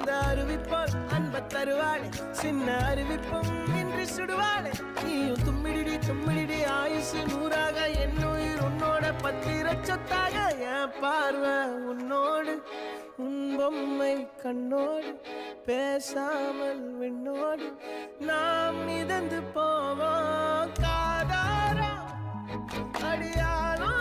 அந்த அறிவிப்போல் அன்ப தருவாளே சின்ன அறிவிப்பும் இன்றி சுடுவாளே நீயும் தும்மிடி ஆயுசு 100ஆக என் உயிர் உன்னோட பத்திர சொத்தாக என் பார்வை உன்னோடு உன் பொம்மை கண்ணோடு பேசாமல் விண்ணோடு நாம் மிதந்து போவோம் காதாரா அடியாளோ